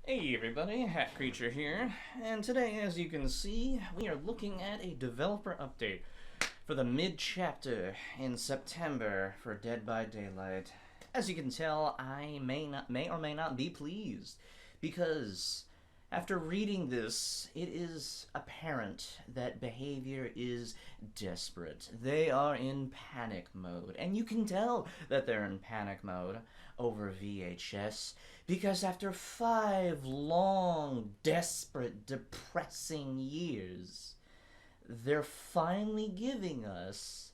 Hey everybody, Hat Creature here, and today, as you can see, we are looking at a developer update for the mid-chapter in September for Dead by Daylight. As you can tell, I may or may not be pleased, because after reading this, it is apparent that behavior is desperate. They are in panic mode, and you can tell that they're in panic mode over VHS because after 5 long, desperate, depressing years, they're finally giving us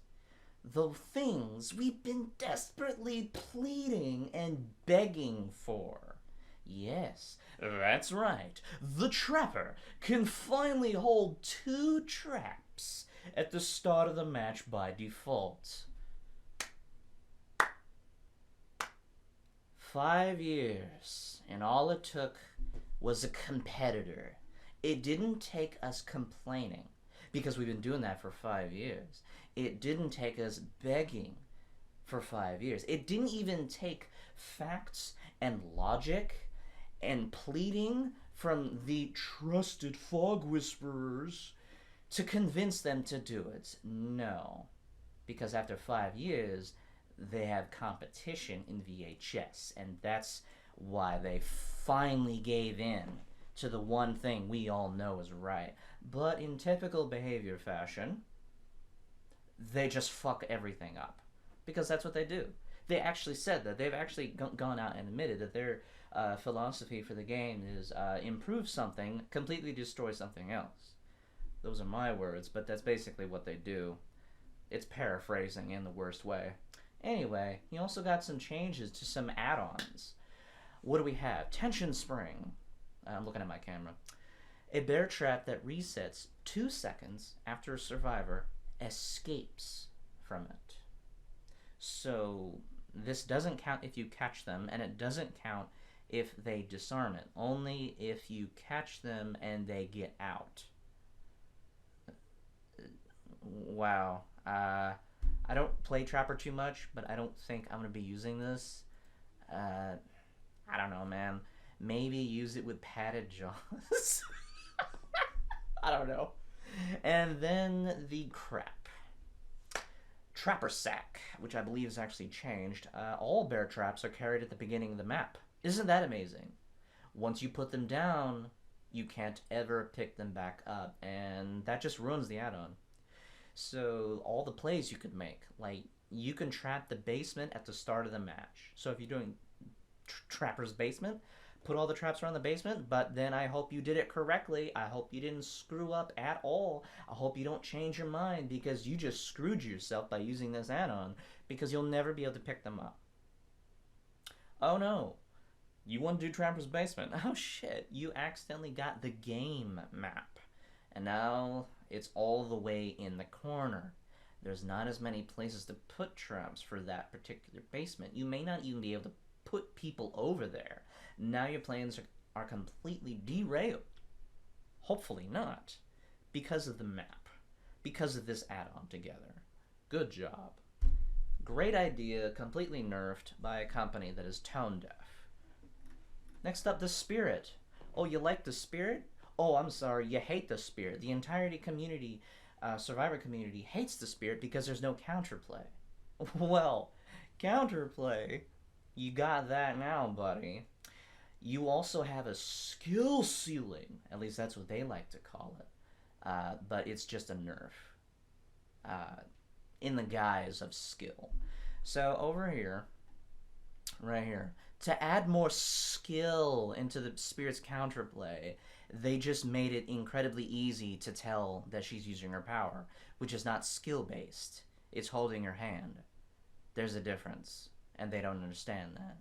the things we've been desperately pleading and begging for. Yes, that's right. The Trapper can finally hold 2 traps at the start of the match by default. 5 years, and all it took was a competitor. It didn't take us complaining, because we've been doing that for 5 years. It didn't take us begging for 5 years. It didn't even take facts and logic and pleading from the trusted fog whisperers to convince them to do it. No. Because after 5 years, they have competition in VHS, and that's why they finally gave in to the one thing we all know is right. But in typical behavior fashion, they just fuck everything up. Because that's what they do. They actually said that. They've actually gone out and admitted that their philosophy for the game is improve something, completely destroy something else. Those are my words, but that's basically what they do. It's paraphrasing in the worst way. Anyway, he also got some changes to some add-ons. What do we have? Tension Spring. I'm looking at my camera. A bear trap that resets 2 seconds after a survivor escapes from it. So this doesn't count if you catch them, and it doesn't count if they disarm it. Only if you catch them and they get out. Wow. I don't play Trapper too much, but I don't think I'm going to be using this. I don't know, man. Maybe use it with padded jaws. I don't know. And then the crap. Trapper Sack, which I believe is actually changed. All bear traps are carried at the beginning of the map. Isn't that amazing? Once you put them down, you can't ever pick them back up, and that just ruins the add-on. So all the plays you could make, like you can trap the basement at the start of the match. So if you're doing Trapper's basement, put all the traps around the basement, but then I hope you did it correctly. I hope you didn't screw up at all. I hope you don't change your mind because you just screwed yourself by using this add-on, because you'll never be able to pick them up. Oh no, you want to do Trapper's basement. Oh shit, you accidentally got the game map. And now it's all the way in the corner. There's not as many places to put traps for that particular basement. You may not even be able to put people over there. Now your plans are completely derailed. Hopefully not. Because of the map. Because of this add-on together. Good job. Great idea, completely nerfed by a company that is tone deaf. Next up, the Spirit. Oh, you like the Spirit? Oh, I'm sorry, you hate the Spirit. The entirety community, Survivor community, hates the Spirit because there's no counterplay. Well, counterplay, you got that now, buddy. You also have a skill ceiling. At least that's what they like to call it. But it's just a nerf. In the guise of skill. So over here, right here, to add more skill into the Spirit's counterplay, they just made it incredibly easy to tell that she's using her power, which is not skill-based. It's holding her hand. There's a difference, and they don't understand that.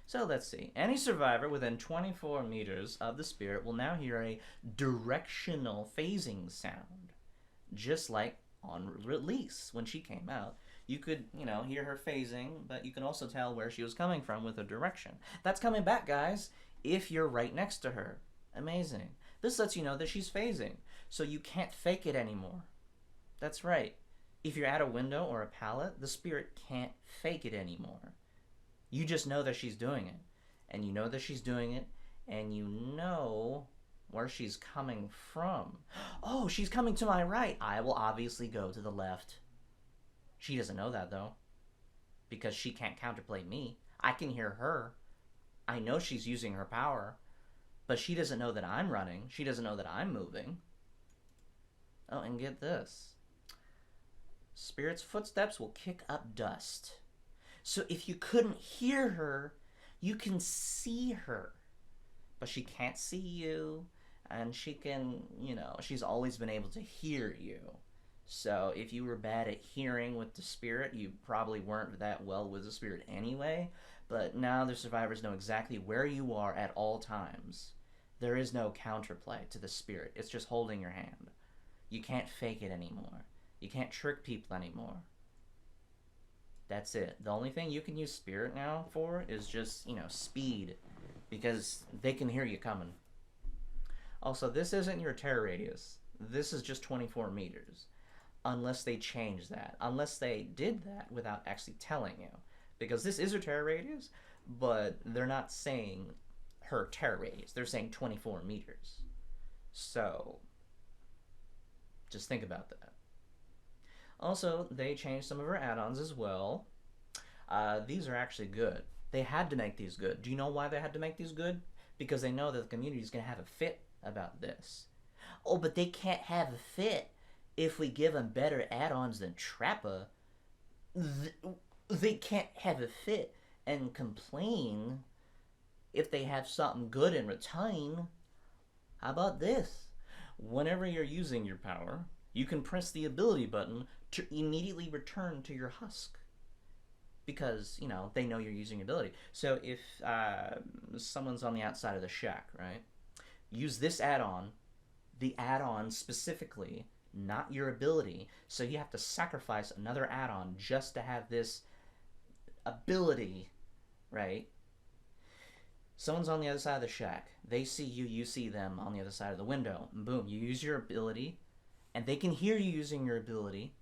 So let's see. Any survivor within 24 meters of the Spirit will now hear a directional phasing sound, just like on release when she came out. You could, hear her phasing, but you can also tell where she was coming from with her direction. That's coming back, guys, if you're right next to her. Amazing. This lets you know that she's phasing, so you can't fake it anymore. That's right. If you're at a window or a pallet, the Spirit can't fake it anymore. You just know that she's doing it, and you know that she's doing it, and you know where she's coming from. Oh, she's coming to my right. I will obviously go to the left. She doesn't know that, though, because she can't counterplay me. I can hear her. I know she's using her power, but she doesn't know that I'm running. She doesn't know that I'm moving. Oh, and get this. Spirit's footsteps will kick up dust. So if you couldn't hear her, you can see her. But she can't see you, and she can, she's always been able to hear you. So if you were bad at hearing with the spirit, you probably weren't that well with the spirit anyway. But now the survivors know exactly where you are at all times. There is no counterplay to the spirit. It's just holding your hand. You can't fake it anymore. You can't trick people anymore. That's it. The only thing you can use spirit now for is just, speed. Because they can hear you coming. Also, this isn't your terror radius. This is just 24 meters. Unless they change that. Unless they did that without actually telling you. Because this is her terror radius, but they're not saying her terror radius. They're saying 24 meters. So, just think about that. Also, they changed some of her add-ons as well. These are actually good. They had to make these good. Do you know why they had to make these good? Because they know that the community is going to have a fit about this. Oh, but they can't have a fit if we give them better add-ons than Trappa. They can't have a fit and complain if they have something good in return. How about this? Whenever you're using your power, you can press the ability button to immediately return to your husk. Because, they know you're using ability. So if someone's on the outside of the shack, right? Use this add-on, the add-on specifically, not your ability. So you have to sacrifice another add-on just to have this ability, right? Someone's on the other side of the shack. They see you, you see them on the other side of the window. And boom, you use your ability, and they can hear you using your ability,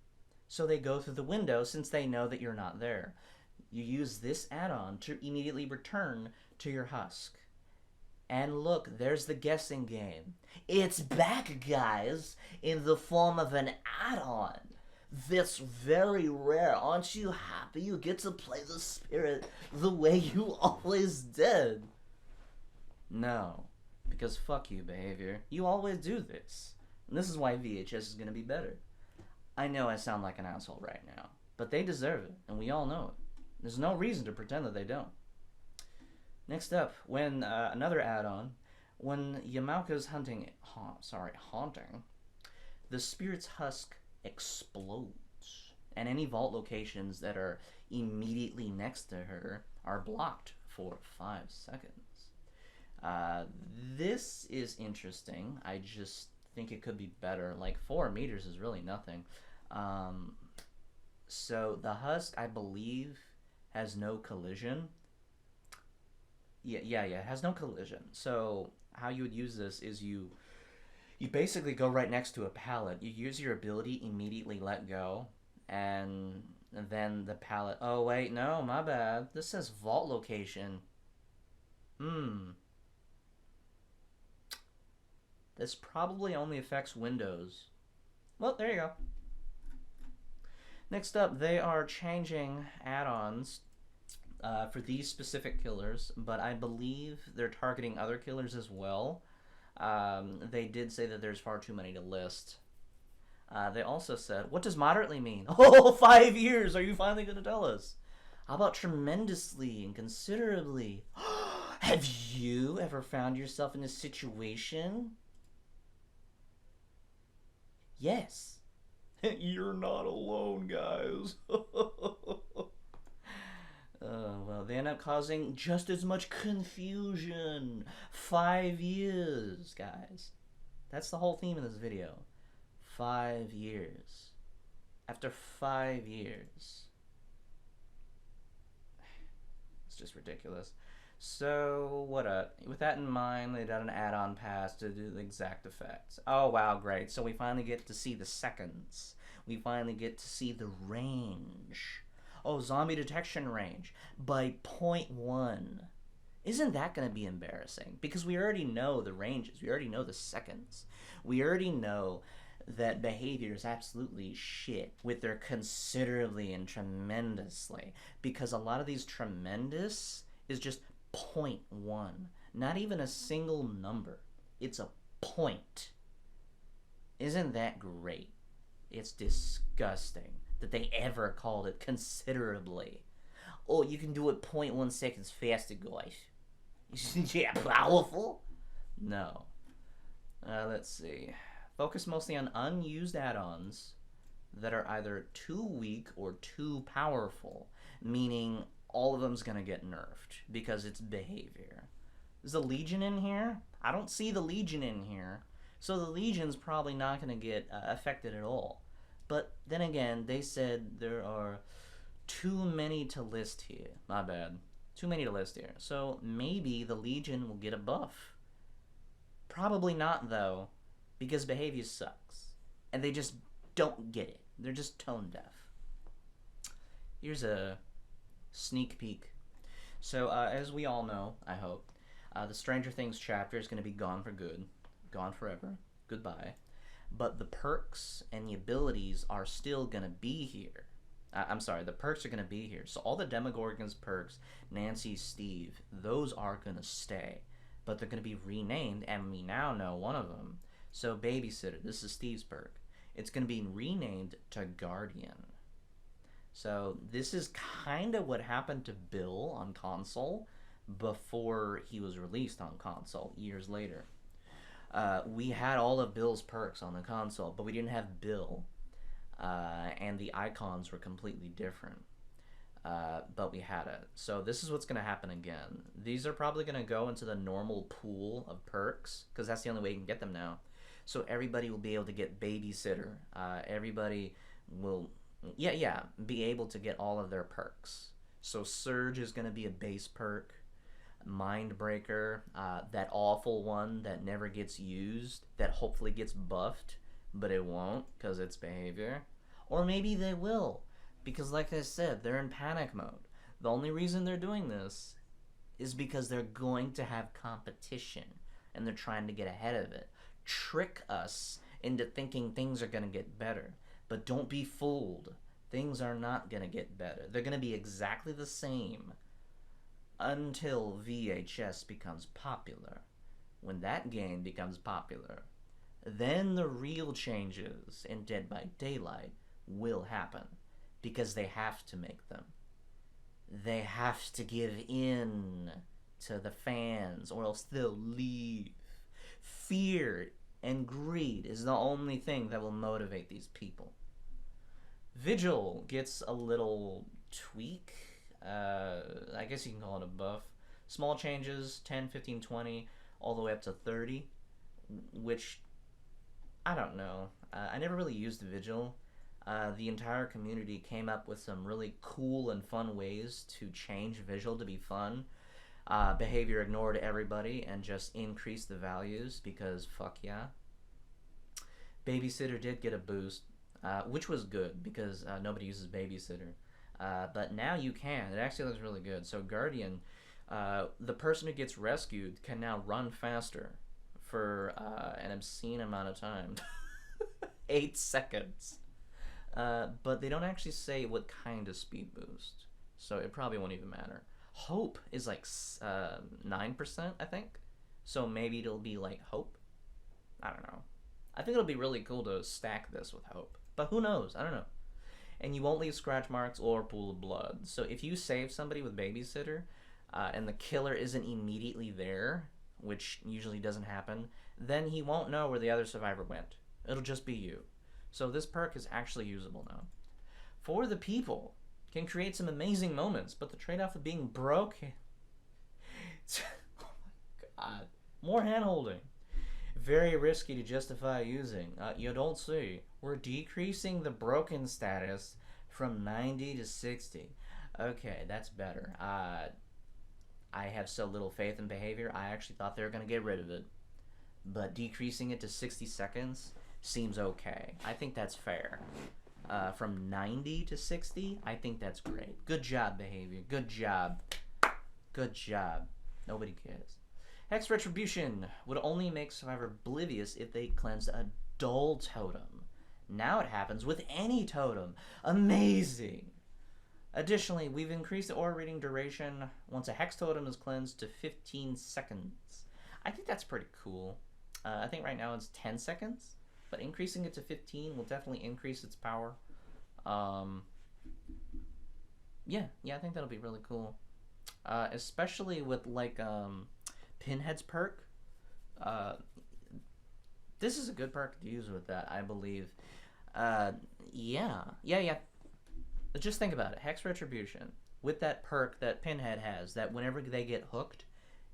so they go through the window since they know that you're not there. You use this add-on to immediately return to your husk. And look, there's the guessing game. It's back, guys, in the form of an add-on. That's very rare. Aren't you happy you get to play the spirit the way you always did? No, because fuck you, behavior. You always do this. And this is why VHS is going to be better. I know I sound like an asshole right now, but they deserve it, and we all know it. There's no reason to pretend that they don't. Next up, when another add-on, when Yamauka's haunting, the spirit's husk explodes, and any vault locations that are immediately next to her are blocked for 5 seconds. This is interesting. I just think it could be better. Like 4 meters is really nothing. So the husk, I believe, has no collision. Yeah, it has no collision. So how you would use this is you basically go right next to a pallet. You use your ability, immediately let go, and then the pallet. Oh wait, no, my bad. This says vault location. This probably only affects Windows. Well, there you go. Next up, they are changing add-ons for these specific killers, but I believe they're targeting other killers as well. They did say that there's far too many to list. They also said, what does moderately mean? Oh, 5 years! Are you finally going to tell us? How about tremendously and considerably? Have you ever found yourself in a situation? Yes. You're not alone, guys. Well, they end up causing just as much confusion. 5 years, guys. That's the whole theme of this video. 5 years. After 5 years. It's just ridiculous. So, with that in mind, they did an add-on pass to do the exact effects. Oh, wow, great. So we finally get to see the seconds. We finally get to see the range. Oh, zombie detection range by 0.1. Isn't that going to be embarrassing? Because we already know the ranges, we already know the seconds, we already know that behavior is absolutely shit with their considerably and tremendously. Because a lot of these tremendous is just point 0.1, not even a single number. It's a point. Isn't that great? It's disgusting that they ever called it considerably. Oh, you can do it 0.1 seconds faster, guys. Yeah, powerful? No. Let's see. Focus mostly on unused add-ons that are either too weak or too powerful, meaning all of them's gonna get nerfed because it's behavior. Is the Legion in here? I don't see the Legion in here, so the Legion's probably not gonna get affected at all. But then again, they said there are too many to list here. My bad. Too many to list here. So maybe the Legion will get a buff. Probably not, though, because behavior sucks. And they just don't get it. They're just tone deaf. Here's a sneak peek. So, as we all know, I hope, the Stranger Things chapter is going to be gone for good. Gone forever. Goodbye. But the perks and the abilities are still going to be here. I'm sorry, the perks are going to be here. So all the Demogorgon's perks, Nancy, Steve, those are going to stay. But they're going to be renamed, and we now know one of them. So Babysitter, this is Steve's perk. It's going to be renamed to Guardian. So this is kind of what happened to Bill on console before he was released on console years later. We had all of Bill's perks on the console, but we didn't have Bill. And the icons were completely different. But we had it. So this is what's going to happen again. These are probably going to go into the normal pool of perks, because that's the only way you can get them now. So everybody will be able to get Babysitter. Everybody will, be able to get all of their perks. So Surge is going to be a base perk. Mindbreaker, that awful one that never gets used, that hopefully gets buffed, but it won't because it's behavior. Or maybe they will, because like I said, they're in panic mode. The only reason they're doing this is because they're going to have competition and they're trying to get ahead of it. Trick us into thinking things are going to get better. But don't be fooled. Things are not going to get better. They're going to be exactly the same until VHS becomes popular. When that game becomes popular, then the real changes in Dead by Daylight will happen, because they have to make them. They have to give in to the fans, or else they'll leave. Fear and greed is the only thing that will motivate these people. Vigil gets a little tweak. I guess you can call it a buff. Small changes, 10, 15, 20, all the way up to 30, which, I don't know. I never really used Vigil. The entire community came up with some really cool and fun ways to change Vigil to be fun. Behavior ignored everybody and just increased the values, because fuck yeah. Babysitter did get a boost, which was good, because nobody uses Babysitter. But now you can. It actually looks really good. So Guardian, the person who gets rescued can now run faster for an obscene amount of time. 8 seconds. But they don't actually say what kind of speed boost, so it probably won't even matter. Hope is like 9%, I think. So maybe it'll be like Hope. I don't know. I think it'll be really cool to stack this with Hope. But who knows? I don't know. And you won't leave scratch marks or pool of blood. So if you save somebody with Babysitter, and the killer isn't immediately there, which usually doesn't happen, then he won't know where the other survivor went. It'll just be you. So this perk is actually usable now. For the people, can create some amazing moments, but the trade-off of being broke... oh my god. More hand-holding. Very risky to justify using. You don't see. We're decreasing the broken status from 90 to 60. Okay, that's better. I have so little faith in behavior, I actually thought they were going to get rid of it. But decreasing it to 60 seconds seems okay. I think that's fair. From 90 to 60, I think that's great. Good job, behavior. Good job. Good job. Nobody cares. Hex Retribution would only make Survivor oblivious if they cleansed a dull totem. Now it happens with any totem. Amazing! Additionally, we've increased the aura reading duration once a Hex totem is cleansed to 15 seconds. I think that's pretty cool. I think right now it's 10 seconds, but increasing it to 15 will definitely increase its power. Yeah, I think that'll be really cool. Especially with like Pinhead's perk. Uh, this is a good perk to use with that, I believe. Yeah. Just think about it. Hex Retribution. With that perk that Pinhead has, that whenever they get hooked,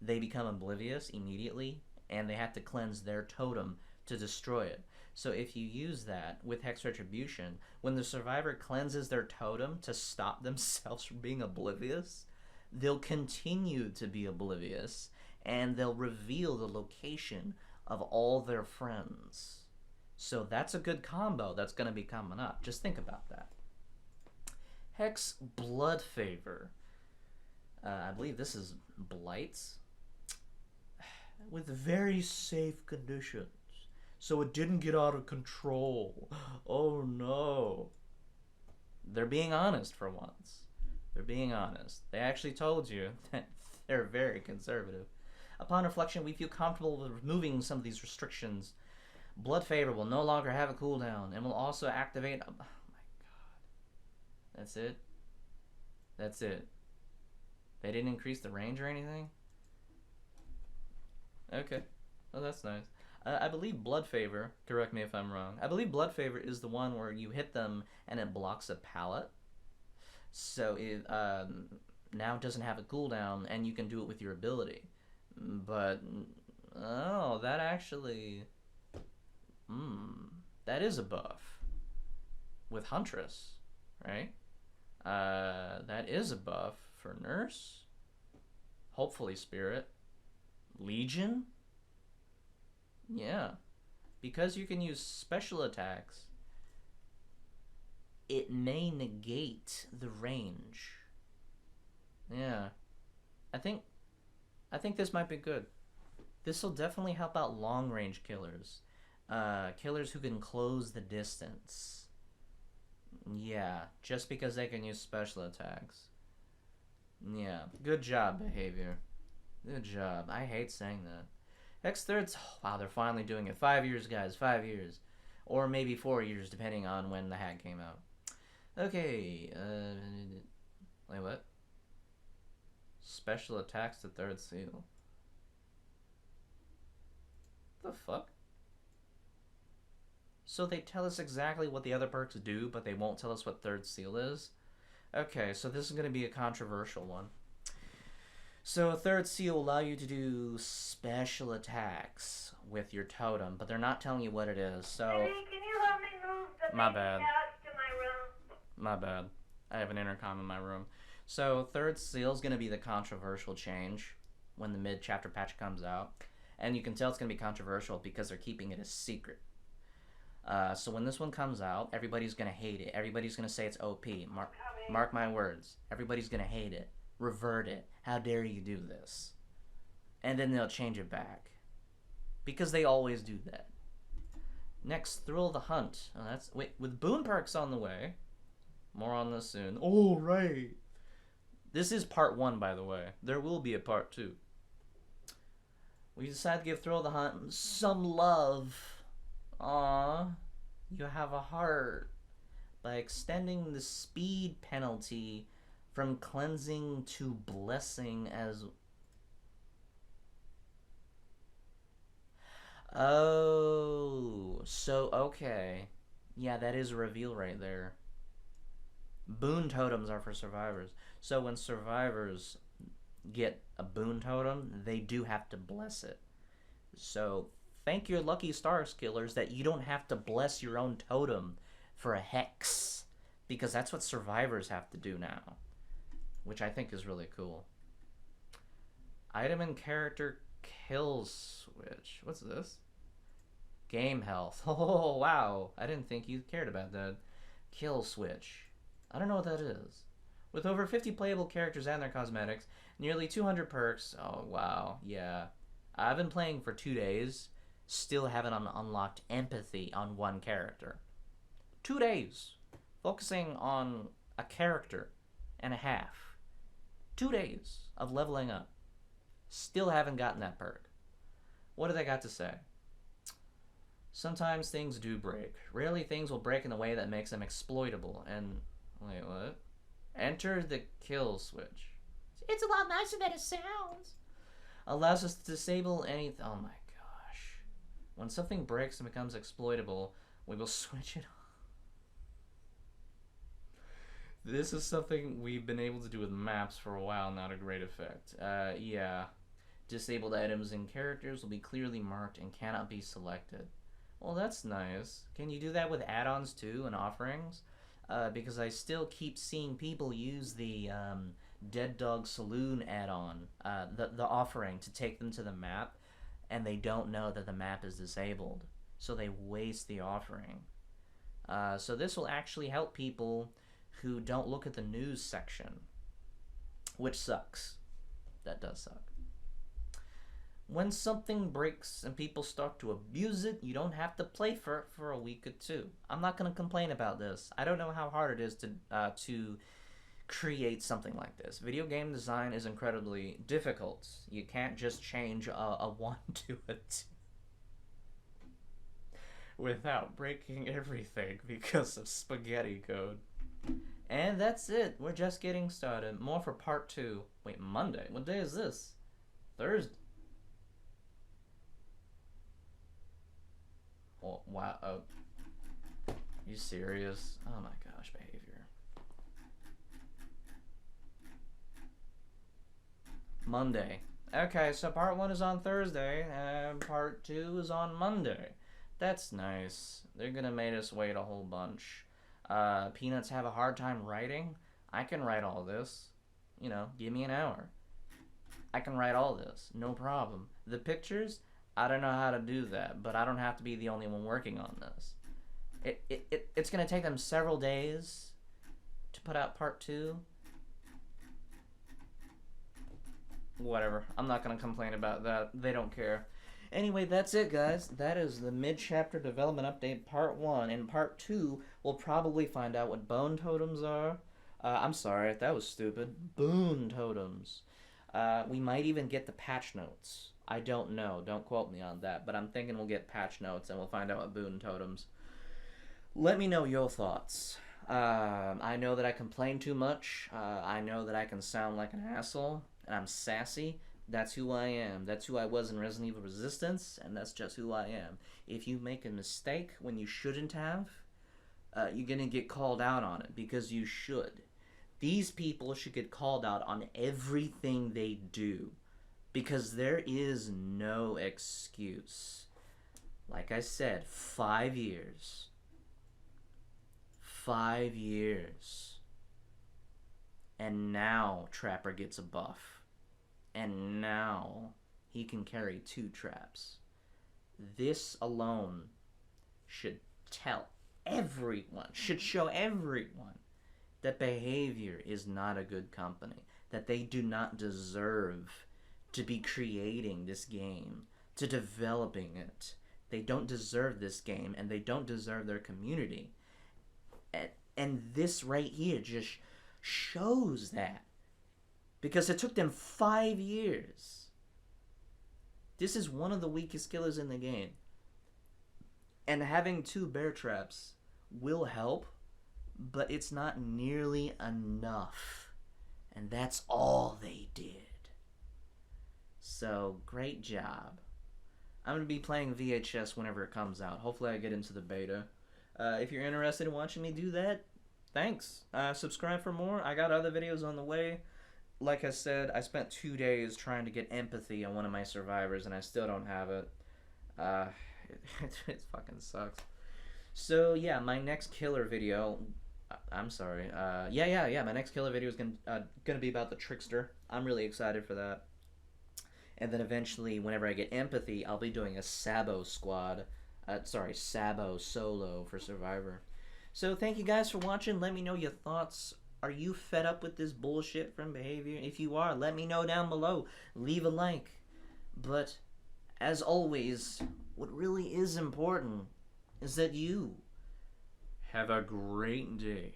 they become oblivious immediately, and they have to cleanse their totem to destroy it. So if you use that with Hex Retribution, when the survivor cleanses their totem to stop themselves from being oblivious, they'll continue to be oblivious, and they'll reveal the location of all their friends. So that's a good combo that's going to be coming up. Just think about that. Hex Blood Favor. I believe this is Blights. With very safe conditions. So it didn't get out of control. Oh no. They're being honest for once. They're being honest. They actually told you that they're very conservative. Upon reflection, we feel comfortable with removing some of these restrictions. Blood Favor will no longer have a cooldown and will also activate... Oh my god. That's it? That's it. They didn't increase the range or anything? Okay. Well, that's nice. I believe Blood Favor, correct me if I'm wrong, I believe Blood Favor is the one where you hit them and it blocks a pallet. So it now doesn't have a cooldown and you can do it with your ability. But, oh, that actually... that is a buff. With Huntress, right? That is a buff for Nurse. Hopefully Spirit. Legion? Yeah. Because you can use special attacks, it may negate the range. Yeah. I think this might be good. This will definitely help out long range killers. Killers who can close the distance. Yeah, just because they can use special attacks. Yeah, good job, Behavior. Good job. I hate saying that. Hex Thirds, oh, wow, they're finally doing it. 5 years, guys, 5 years. Or maybe 4 years, depending on when the hack came out. Okay, wait, what? Special attacks to Third Seal. The fuck? So they tell us exactly what the other perks do, but they won't tell us what Third Seal is? Okay, so this is going to be a controversial one. So Third Seal will allow you to do special attacks with your totem, but they're not telling you what it is, so... Hey, can you help me move the My bad. couch to my room? My bad. I have an intercom in my room. So Third Seal is going to be the controversial change when the mid-chapter patch comes out. And you can tell it's going to be controversial because they're keeping it a secret. So when this one comes out, everybody's going to hate it. Everybody's going to say it's OP. Mark my words. Everybody's going to hate it. Revert it. How dare you do this? And then they'll change it back. Because they always do that. Next, Thrill of the Hunt. Oh, wait, with boon perks on the way. More on this soon. Oh, right. This is part 1, by the way. There will be a part 2. We decided to give Thrill of the Hunt some love. Aww. You have a heart. By extending the speed penalty from cleansing to blessing as... Oh, so okay. Yeah, that is a reveal right there. Boon totems are for survivors. So when survivors get a boon totem, they do have to bless it. So thank your lucky stars, killers, that you don't have to bless your own totem for a hex. Because that's what survivors have to do now. Which I think is really cool. Item and character kill switch. What's this? Game health. Oh, wow. I didn't think you cared about that. Kill switch. I don't know what that is. With over 50 playable characters and their cosmetics, nearly 200 perks. Oh, wow. Yeah. I've been playing for 2 days, still haven't unlocked empathy on one character. 2 days. Focusing on a character and a half. 2 days of leveling up. Still haven't gotten that perk. What do they got to say? Sometimes things do break. Rarely things will break in a way that makes them exploitable. And wait, what? Enter the kill switch. It's a lot nicer than it sounds. Allows us to disable any. Oh my gosh. When something breaks and becomes exploitable, we will switch it off. This is something we've been able to do with maps for a while now to great effect. Yeah. Disabled items and characters will be clearly marked and cannot be selected. Well, that's nice. Can you do that with add-ons too and offerings? Because I still keep seeing people use the Dead Dog Saloon add-on, the offering to take them to the map, and they don't know that the map is disabled, so they waste the offering. So this will actually help people who don't look at the news section, which sucks. That does suck. When something breaks and people start to abuse it, you don't have to play for it for a week or two. I'm not going to complain about this. I don't know how hard it is to create something like this. Video game design is incredibly difficult. You can't just change a 1 to a 2 without breaking everything because of spaghetti code. And that's it. We're just getting started. More for part 2. Wait, Monday? What day is this? Thursday. Oh, wow. Oh. Are you serious? Oh my gosh, behavior. Monday. Okay, so part 1 is on Thursday, and part 2 is on Monday. That's nice. They're gonna make us wait a whole bunch. Peanuts have a hard time writing. I can write all this. You know, give me an hour. I can write all this. No problem. The pictures, I don't know how to do that, but I don't have to be the only one working on this. It's going to take them several days to put out part 2. Whatever. I'm not going to complain about that. They don't care. Anyway, that's it, guys. That is the mid-chapter development update part 1. In part 2, we'll probably find out what bone totems are. I'm sorry, that was stupid. Boon totems. We might even get the patch notes. I don't know. Don't quote me on that. But I'm thinking we'll get patch notes and we'll find out what boon totems. Let me know your thoughts. I know that I complain too much. I know that I can sound like an asshole. And I'm sassy. That's who I am. That's who I was in Resident Evil Resistance. And that's just who I am. If you make a mistake when you shouldn't have, you're going to get called out on it. Because you should. These people should get called out on everything they do. Because there is no excuse. Like I said, 5 years. 5 years. And now Trapper gets a buff. And now he can carry 2 traps. This alone should tell everyone, should show everyone that Behavior is not a good company. That they do not deserve to be creating this game, to developing it. They don't deserve this game, and they don't deserve their community. And this right here just shows that. Because it took them 5 years. This is one of the weakest killers in the game. And having 2 bear traps will help, but it's not nearly enough. And that's all they did. So, great job. I'm going to be playing VHS whenever it comes out. Hopefully I get into the beta. If you're interested in watching me do that, thanks. Subscribe for more. I got other videos on the way. Like I said, I spent 2 days trying to get empathy on one of my survivors, and I still don't have it. It fucking sucks. So, yeah, my next killer video... I'm sorry. Yeah. My next killer video is gonna be about the Trickster. I'm really excited for that. And then eventually, whenever I get empathy, I'll be doing a Sabo squad. Sabo solo for Survivor. So thank you guys for watching. Let me know your thoughts Are you fed up with this bullshit from behavior? If you are, let me know down below. Leave a like. But, as always, what really is important is that you have a great day.